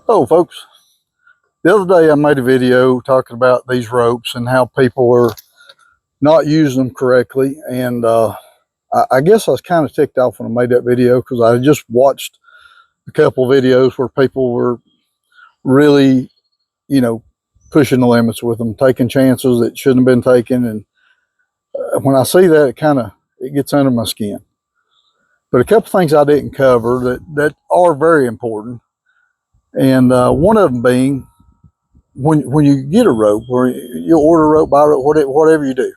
Hello folks, the other day I made a video talking about these ropes and how people are not using them correctly, and I guess I was kind of ticked off when I made that video because I just watched a couple videos where people were really, pushing the limits with them, taking chances that shouldn't have been taken, and when I see that, it gets under my skin. But a couple things I didn't cover that are very important, and one of them being when you get a rope, or you order a rope, buy a rope, whatever you do,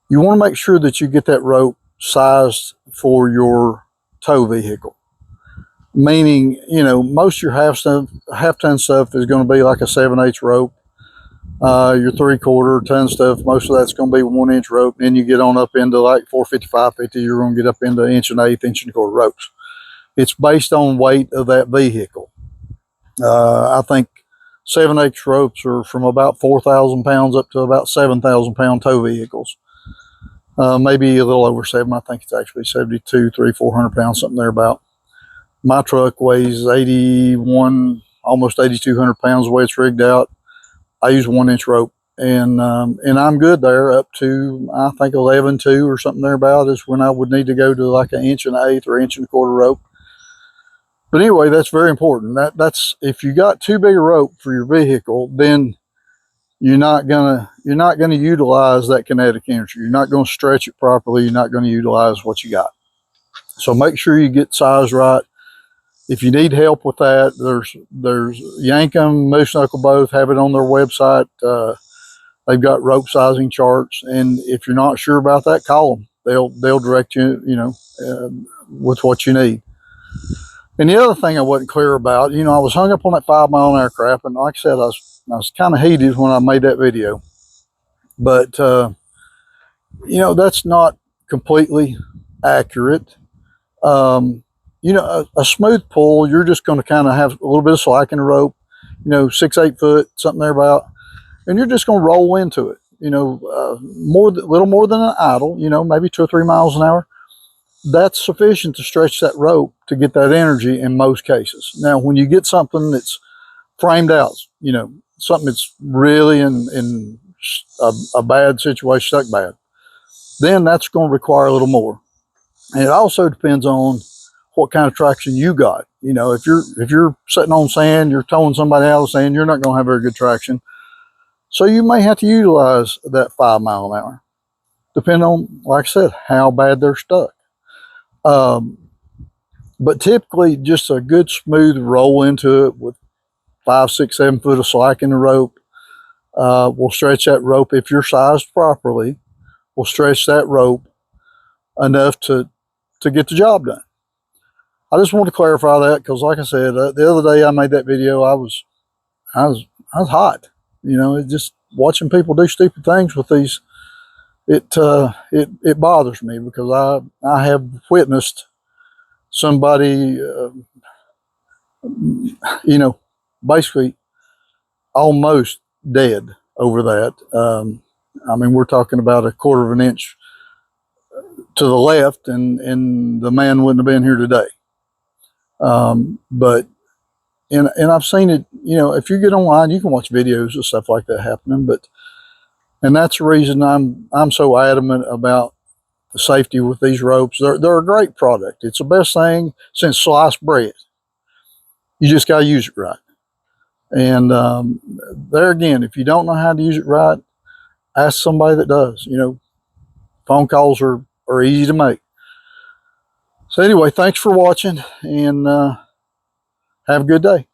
you want to make sure that you get that rope sized for your tow vehicle. Meaning, most of your half ton stuff is going to be like a 7/8 rope. Your 3/4 ton stuff, most of that's going to be 1-inch rope. Then you get on up into like 450, 550, you're going to get up into 1 1/8, 1 1/4 ropes. It's based on weight of that vehicle. I think 7/8 ropes are from about 4,000 pounds up to about 7,000 pound tow vehicles. Maybe a little over 7. I think it's actually 72, 400 pounds, something thereabout. My truck weighs 81, almost 8,200 pounds the way it's rigged out. I use 1-inch rope, and I'm good there up to, I think, 11.2 or something thereabout is when I would need to go to like 1 1/8 or 1 1/4 rope. But anyway, that's very important. That's if you got too big a rope for your vehicle, then you're not gonna utilize that kinetic energy. You're not gonna stretch it properly. You're not gonna utilize what you got. So make sure you get size right. If you need help with that, there's Yankum, Moose Knuckle both have it on their website. They've got rope sizing charts, and if you're not sure about that, call them. They'll direct you, with what you need. And the other thing I wasn't clear about, I was hung up on that 5-mile-an-hour crap, and like I said, I was kind of heated when I made that video. But that's not completely accurate. A smooth pull, you're just going to kind of have a little bit of slack in the rope, 6-8 foot, something thereabout, and you're just going to roll into it. Little more than an idle, maybe 2 or 3 miles an hour. That's sufficient to stretch that rope to get that energy in most cases. Now, when you get something that's framed out, something that's really in a bad situation, stuck bad, then that's going to require a little more. And it also depends on what kind of traction you got. If you're sitting on sand, you're towing somebody out of sand, you're not going to have very good traction. So you may have to utilize that 5-mile-an-hour, depending on, like I said, how bad they're stuck. But typically just a good smooth roll into it with 5, 6, 7 foot of slack in the rope will stretch that rope. If you're sized properly, will stretch that rope enough to get the job done. I just want to clarify that because, like I said, the other day I made that video, I was hot. It just watching people do stupid things with these. It bothers me because I have witnessed somebody, basically almost dead over that. We're talking about 1/4 of an inch to the left, and the man wouldn't have been here today. But I've seen it. If you get online, you can watch videos of stuff like that happening. And that's the reason I'm so adamant about the safety with these ropes. They're a great product. It's the best thing since sliced bread. You just got to use it right. And there again, if you don't know how to use it right, ask somebody that does. Phone calls are easy to make. So anyway, thanks for watching, and have a good day.